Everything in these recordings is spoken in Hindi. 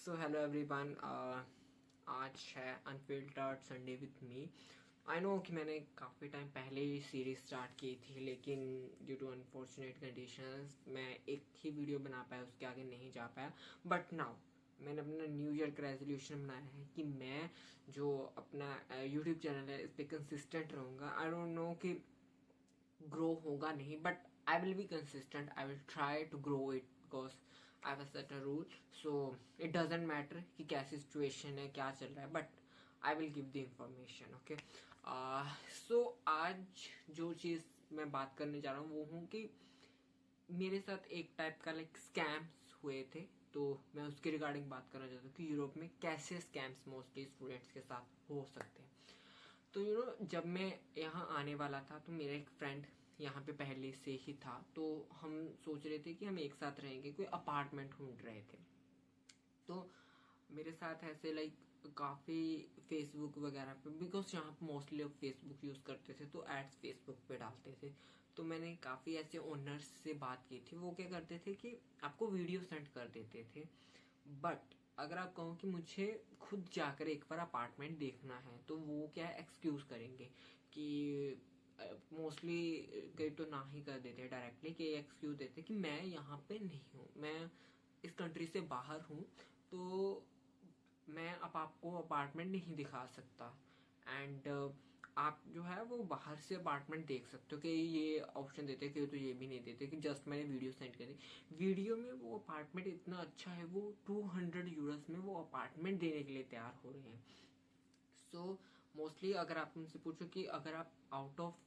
So hello everyone. आज है unfiltered Sunday with me. I know कि मैंने काफ़ी टाइम पहले ही सीरीज स्टार्ट की थी, लेकिन ड्यू टू अनफॉर्चुनेट कंडीशंस मैं एक ही वीडियो बना पाया, उसके आगे नहीं जा पाया। बट नाउ मैंने अपना न्यू ईयर का रेजोल्यूशन बनाया है कि मैं जो अपना यूट्यूब चैनल है इस पर कंसिस्टेंट रहूँगा। आई डोंट नो कि ग्रो होगा नहीं, but I will be consistent. I will try to grow it because I have set a rule. So it doesn't matter कि कैसी सिचुएशन है, क्या चल रहा है, but I will give the information. Okay. So आज जो चीज़ मैं बात करने जा रहा हूँ वो हूँ कि मेरे साथ एक टाइप का लाइक स्कैम्स हुए थे, तो मैं उसके रिगार्डिंग बात करना चाहता हूँ कि यूरोप में कैसे स्कैम्स मोस्टली स्टूडेंट्स के साथ हो सकते हैं। तो जब मैं यहाँ आने वाला था तो मेरा एक फ्रेंड यहाँ पे पहले से ही था, तो हम सोच रहे थे कि हम एक साथ रहेंगे, कोई अपार्टमेंट ढूंढ रहे थे। तो मेरे साथ ऐसे लाइक काफ़ी फेसबुक वगैरह पे, बिकॉज यहाँ पे मोस्टली लोग फेसबुक यूज़ करते थे तो एड्स फेसबुक पे डालते थे। तो मैंने काफ़ी ऐसे ओनर्स से बात की थी, वो क्या करते थे कि आपको वीडियो सेंड कर देते थे। बट अगर आप कहो कि मुझे खुद जाकर एक बार अपार्टमेंट देखना है तो वो क्या है, एक्सक्यूज करेंगे कि मोस्टली कई तो ना ही कर देते हैं डायरेक्टली, कि एक्सक्यूज देते कि मैं यहाँ पे नहीं हूँ, मैं इस कंट्री से बाहर हूँ, तो मैं अब आपको अपार्टमेंट नहीं दिखा सकता। एंड आप जो है वो बाहर से अपार्टमेंट देख सकते हो, कि ये ऑप्शन देते हैं कि तो ये भी नहीं देते कि जस्ट मैंने वीडियो सेंड करी। वीडियो में वो अपार्टमेंट इतना अच्छा है, वो 200 यूरोस में वो अपार्टमेंट देने के लिए तैयार हो रहे हैं। सो मोस्टली अगर आप उनसे पूछो कि अगर आप आउट ऑफ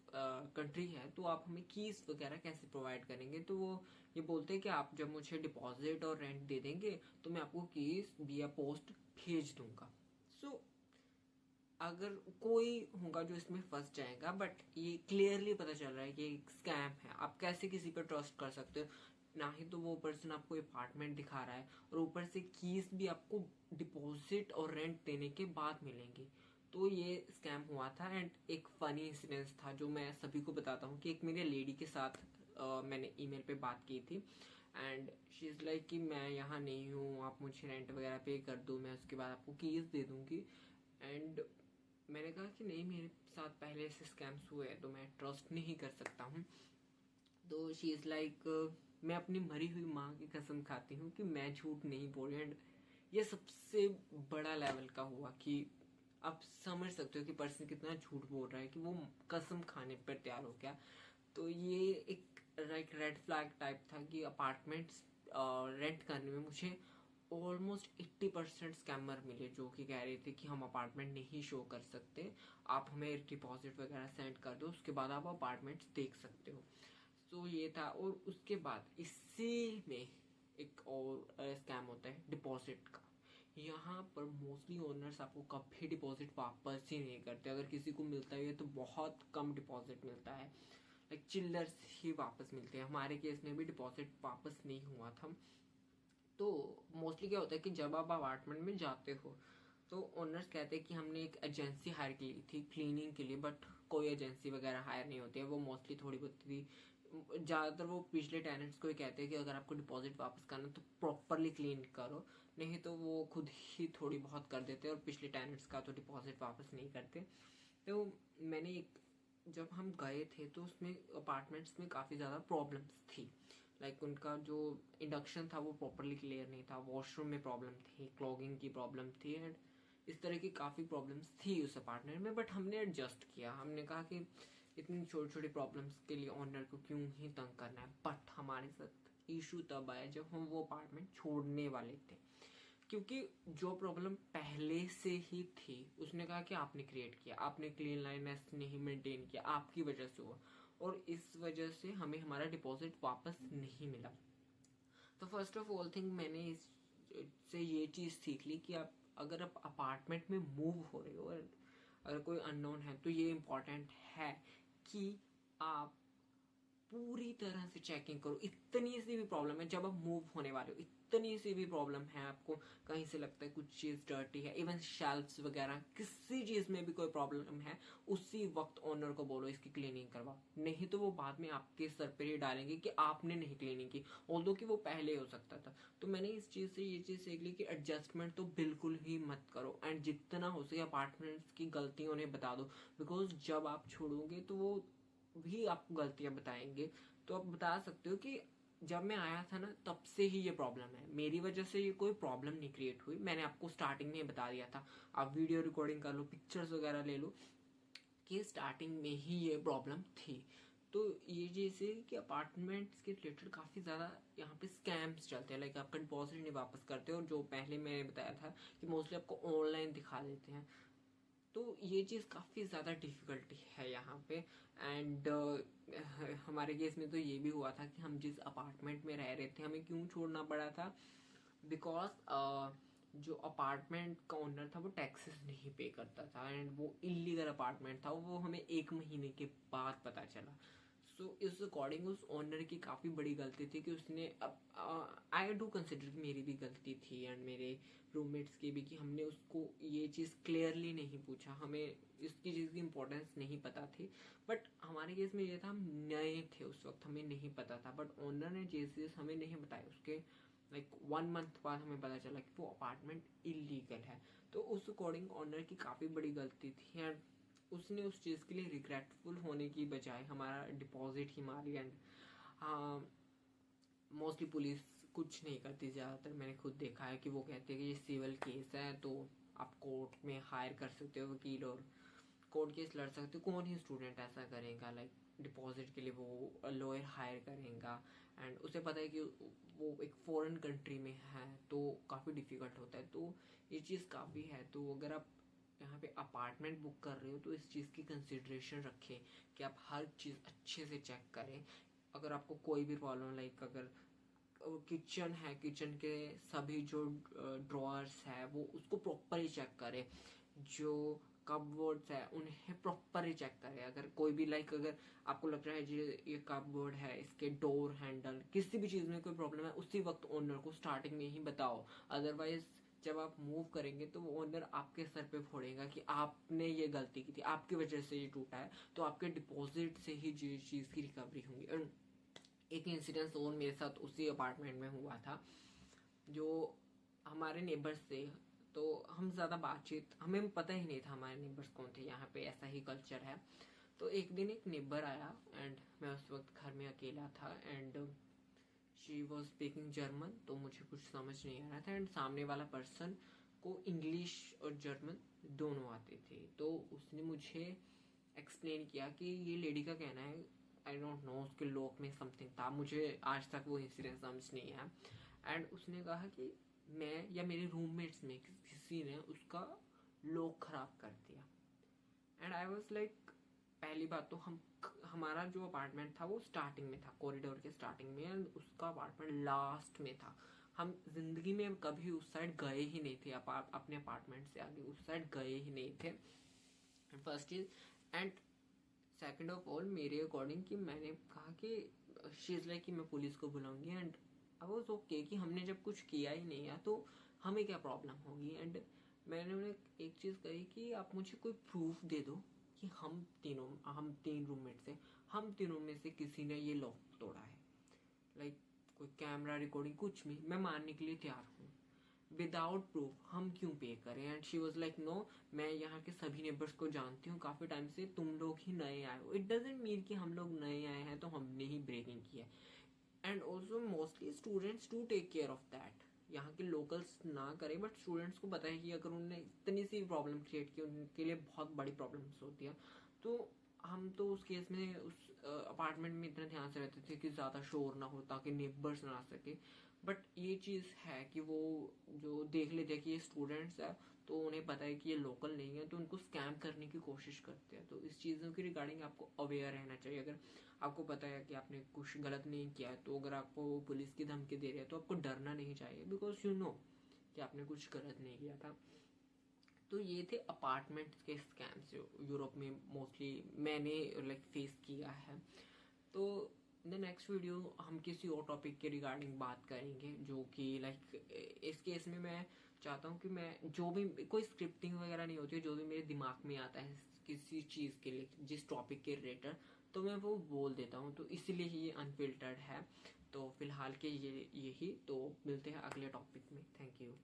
कंट्री है तो आप हमें कीज वगैरह कैसे प्रोवाइड करेंगे, तो वो ये बोलते हैं कि आप जब मुझे डिपॉजिट और रेंट दे देंगे तो मैं आपको कीज विया पोस्ट भेज दूंगा। सो अगर कोई होगा जो इसमें फंस जाएगा, बट ये क्लियरली पता चल रहा है कि एक स्कैम है। आप कैसे किसी पर ट्रस्ट कर सकते हो? ना ही तो वो पर्सन आपको अपार्टमेंट दिखा रहा है और ऊपर से कीज भी आपको डिपॉजिट और रेंट देने के बाद मिलेंगी। तो ये स्कैम हुआ था। एंड एक फनी इंसिडेंस था जो मैं सभी को बताता हूँ कि एक मेरे लेडी के साथ मैंने ईमेल पे बात की थी। एंड शी इज़ लाइक कि मैं यहाँ नहीं हूँ, आप मुझे रेंट वगैरह पे कर दो, मैं उसके बाद आपको कीज दे दूंगी। एंड मैंने कहा कि नहीं, मेरे साथ पहले से स्कैम्स हुए हैं तो मैं ट्रस्ट नहीं कर सकता हूँ। तो शी इज़ लाइक मैं अपनी मरी हुई माँ की कसम खाती हूँ कि मैं झूठ नहीं बोल रही। एंड ये सबसे बड़ा लेवल का हुआ कि आप समझ सकते हो कि पर्सन कितना झूठ बोल रहा है कि वो कसम खाने पर तैयार हो गया। तो ये एक लाइक रेड फ्लैग टाइप था कि अपार्टमेंट्स रेंट करने में मुझे ऑलमोस्ट 80% स्कैमर मिले, जो कि कह रहे थे कि हम अपार्टमेंट नहीं शो कर सकते, आप हमें डिपॉजिट वगैरह सेंड कर दो, उसके बाद आप अपार्टमेंट्स देख सकते हो। सो ये था। और उसके बाद इसी में एक और स्कैम होता है डिपॉजिट का। यहाँ पर मोस्टली ओनर्स आपको कभी डिपॉजिट वापस ही नहीं करते। अगर किसी को मिलता है तो बहुत कम डिपॉजिट मिलता है, लाइक चिल्लर्स ही वापस मिलते हैं। हमारे केस में भी डिपॉजिट वापस नहीं हुआ था। तो मोस्टली क्या होता है कि जब आप अपार्टमेंट में जाते हो तो ओनर्स कहते हैं कि हमने एक एजेंसी हायर की थी क्लीनिंग के लिए, बट कोई एजेंसी वगैरह हायर नहीं होती है, वो मोस्टली थोड़ी बहुत थी। ज़्यादातर वो पिछले टेनेंट्स को ही कहते हैं कि अगर आपको डिपॉजिट वापस करना तो प्रॉपरली क्लीन करो, नहीं तो वो खुद ही थोड़ी बहुत कर देते हैं और पिछले टेनेंट्स का तो डिपॉजिट वापस नहीं करते। तो मैंने एक जब हम गए थे तो उसमें अपार्टमेंट्स में काफ़ी ज़्यादा प्रॉब्लम्स थी। लाइक उनका जो इंडक्शन था वो प्रॉपरली क्लियर नहीं था, वॉशरूम में प्रॉब्लम थी, क्लॉगिंग की प्रॉब्लम थी, एंड इस तरह की काफ़ी प्रॉब्लम्स थी उस अपार्टमेंट में। बट हमने एडजस्ट किया, हमने कहा कि इतनी छोटी छोटी प्रॉब्लम्स के लिए ऑनर को क्यों ही तंग करना है। बट हमारे साथ इशू तब आया जब हम वो अपार्टमेंट छोड़ने वाले थे, क्योंकि जो प्रॉब्लम पहले से ही थी उसने कहा कि आपने क्रिएट किया, आपने क्लीन लाइनेस नहीं मेंटेन किया, आपकी वजह से हुआ, और इस वजह से हमें हमारा डिपॉजिट वापस नहीं मिला। तो फर्स्ट ऑफ ऑल थिंग मैंने इससे ये चीज़ सीख ली कि आप अगर आप अपार्टमेंट में मूव हो रहे हो और अगर कोई अननोन है तो ये इम्पोर्टेंट है कि आप पूरी तरह से चेकिंग करो। इतनी सी भी प्रॉब्लम है जब आप मूव होने वाले हो, जितनी सी भी प्रॉब्लम है आपको, कहीं से लगता है कुछ चीज़ डर्टी है, इवन शेल्फ्स वगैरह किसी चीज़ में भी कोई प्रॉब्लम है, उसी वक्त ओनर को बोलो इसकी क्लीनिंग करवाओ, नहीं तो वो बाद में आपके सर पर ही डालेंगे कि आपने नहीं क्लीनिंग की, ऑल्दो कि वो पहले हो सकता था। तो मैंने इस चीज़ से ये चीज़ सीख ली कि एडजस्टमेंट तो बिल्कुल ही मत करो, एंड जितना हो सके अपार्टमेंट्स की गलतियों उन्हें बता दो, बिकॉज जब आप छोड़ोगे तो वो भी आपको गलतियां बताएंगे। तो आप बता सकते हो कि जब मैं आया था ना तब से ही ये प्रॉब्लम है, मेरी वजह से ये कोई प्रॉब्लम नहीं क्रिएट हुई, मैंने आपको स्टार्टिंग में बता दिया था, आप वीडियो रिकॉर्डिंग कर लो, पिक्चर्स वगैरह ले लो कि स्टार्टिंग में ही ये प्रॉब्लम थी। तो ये जैसे कि अपार्टमेंट्स के रिलेटेड काफ़ी ज़्यादा यहाँ पे स्कैम्स चलते हैं, लाइक आपका डिपॉजिट नहीं वापस करते, और जो पहले मैंने बताया था कि मोस्टली आपको ऑनलाइन दिखा देते हैं। तो ये चीज़ काफ़ी ज़्यादा डिफ़िकल्टी है यहाँ पे। एंड हमारे केस में तो ये भी हुआ था कि हम जिस अपार्टमेंट में रह रहे थे हमें क्यों छोड़ना पड़ा था, बिकॉज जो अपार्टमेंट का ओनर था वो टैक्सेस नहीं पे करता था, एंड वो इलीगल अपार्टमेंट था, वो हमें 1 महीने के बाद पता चला। सो इस अकॉर्डिंग उस ओनर की काफ़ी बड़ी गलती थी कि उसने, अब आई डू कंसिडर कि मेरी भी गलती थी एंड मेरे रूममेट्स की भी, कि हमने उसको ये चीज़ क्लियरली नहीं पूछा, हमें इसकी चीज़ की इम्पोर्टेंस नहीं पता थी। बट हमारे केस में ये था, हम नए थे उस वक्त, हमें नहीं पता था, बट ओनर ने ये चीज़ हमें नहीं बताई, उसके लाइक 1 मंथ बाद हमें पता चला कि वो अपार्टमेंट इलीगल है। तो उस अकॉर्डिंग ओनर की काफ़ी बड़ी गलती थी, एंड उसने उस चीज़ के लिए रिग्रेटफुल होने की बजाय हमारा डिपॉजिट ही मारी। एंड मोस्टली पुलिस कुछ नहीं करती ज़्यादातर, मैंने खुद देखा है कि वो कहते हैं कि ये सिविल केस है तो आप कोर्ट में हायर कर सकते हो वकील और कोर्ट केस लड़ सकते हो। कौन ही स्टूडेंट ऐसा करेगा, लाइक डिपॉजिट के लिए वो लॉयर हायर करेगा, एंड उसे पता है कि वो एक फॉरेन कंट्री में है तो काफ़ी डिफ़िकल्ट होता है। तो ये चीज़ काफ़ी है। तो अगर आप यहाँ पे अपार्टमेंट बुक कर रहे हो तो इस चीज़ की कंसिड्रेशन रखें कि आप हर चीज़ अच्छे से चेक करें। अगर आपको कोई भी प्रॉब्लम, लाइक अगर किचन है, किचन के सभी जो ड्रॉअर्स है वो उसको प्रॉपरली चेक करें, जो कपबोर्ड्स है उन्हें प्रॉपरली चेक करें। अगर कोई भी, लाइक अगर आपको लग रहा है ये कपबोर्ड है, इसके डोर हैंडल किसी भी चीज़ में कोई प्रॉब्लम है, उसी वक्त ओनर को स्टार्टिंग में ही बताओ। अदरवाइज जब आप मूव करेंगे तो वो ओनर आपके सर पे फोड़ेगा कि आपने ये गलती की थी, आपकी वजह से ये टूटा है, तो आपके डिपॉजिट से ही ये चीज़ की रिकवरी होंगी। एक इंसिडेंस और मेरे साथ उसी अपार्टमेंट में हुआ था, जो हमारे नेबर्स थे, तो हम ज़्यादा बातचीत, हमें पता ही नहीं था हमारे नेबर्स कौन थे, यहाँ पे ऐसा ही कल्चर है। तो एक दिन एक नेबर आया एंड मैं उस वक्त घर में अकेला था, and she was speaking German, तो मुझे कुछ समझ नहीं आ रहा था, एंड सामने वाला पर्सन को इंग्लिश और जर्मन दोनों आते थे। तो उसने मुझे एक्सप्लेन किया कि ये लेडी का कहना है, आई डोंट नो उसके लॉक में समथिंग था, मुझे आज तक वो इंसिडेंट समझ नहीं है। एंड उसने कहा कि मैं या मेरे रूममेट्स में किसी ने उसका लॉक खराब कर दिया। एंड आई वॉज लाइक, पहली बात तो हमारा जो अपार्टमेंट था वो स्टार्टिंग में था, कॉरिडोर के स्टार्टिंग में, एंड उसका अपार्टमेंट लास्ट में था। हम जिंदगी में कभी उस साइड गए ही नहीं थे, अपने अपार्टमेंट से आगे उस साइड गए ही नहीं थे, फर्स्ट चीज। एंड सेकंड ऑफ ऑल, मेरे अकॉर्डिंग कि मैंने कहा कि शी इज़ लाइक कि मैं पुलिस को बुलाऊंगी, एंड आई वाज ओके कि हमने जब कुछ किया ही नहीं है तो हमें क्या प्रॉब्लम होगी। एंड मैंने उन्हें एक चीज़ कही कि आप मुझे कोई प्रूफ दे दो कि हम 3 रूममेट थे, हम तीनों में से किसी ने ये लॉक तोड़ा है, लाइक कोई कैमरा रिकॉर्डिंग कुछ भी, मैं मानने के लिए तैयार हूँ, विदाउट प्रूफ हम क्यों पे करें। And she was like no, मैं यहाँ के सभी नेबर्स को जानती हूँ काफ़ी टाइम से, तुम लोग ही नए आए हो, इट डजेंट मीन कि हम लोग नए आए हैं तो हमने ही ब्रेकिंग किया है। And also mostly students to take care of that, यहाँ के लोकल्स ना करें, बट स्टूडेंट्स को पता है कि अगर उन्होंने इतनी सी प्रॉब्लम क्रिएट की उनके लिए बहुत बड़ी प्रॉब्लम्स होती है। तो हम तो उस केस में उस अपार्टमेंट में इतना ध्यान से रहते थे कि ज़्यादा शोर ना हो ताकि नेबर्स ना आ सके। बट ये चीज़ है कि वो जो देख लेते हैं कि ये स्टूडेंट्स है तो उन्हें पता है कि ये लोकल नहीं है, तो उनको स्कैम करने की कोशिश करते हैं। तो इस चीज़ों की रिगार्डिंग आपको अवेयर रहना चाहिए। अगर आपको पता है कि आपने कुछ गलत नहीं किया है, तो अगर आपको पुलिस की धमकी दे रहे हैं तो आपको डरना नहीं चाहिए, बिकॉज यू नो कि आपने कुछ गलत नहीं किया था। तो ये थे अपार्टमेंट्स के स्कैम्स जो यूरोप में मोस्टली मैंने लाइक फेस किया है। तो इन द नेक्स्ट वीडियो हम किसी और टॉपिक के रिगार्डिंग बात करेंगे, जो कि लाइक इस केस में मैं चाहता हूँ कि मैं जो भी, कोई स्क्रिप्टिंग वगैरह नहीं होती है, जो भी मेरे दिमाग में आता है किसी चीज़ के लिए, जिस टॉपिक के रिलेटेड, तो मैं वो बोल देता हूँ, तो इसलिए ही ये अनफिल्टर्ड है। तो फिलहाल के ये यही, तो मिलते हैं अगले टॉपिक में। Thank you.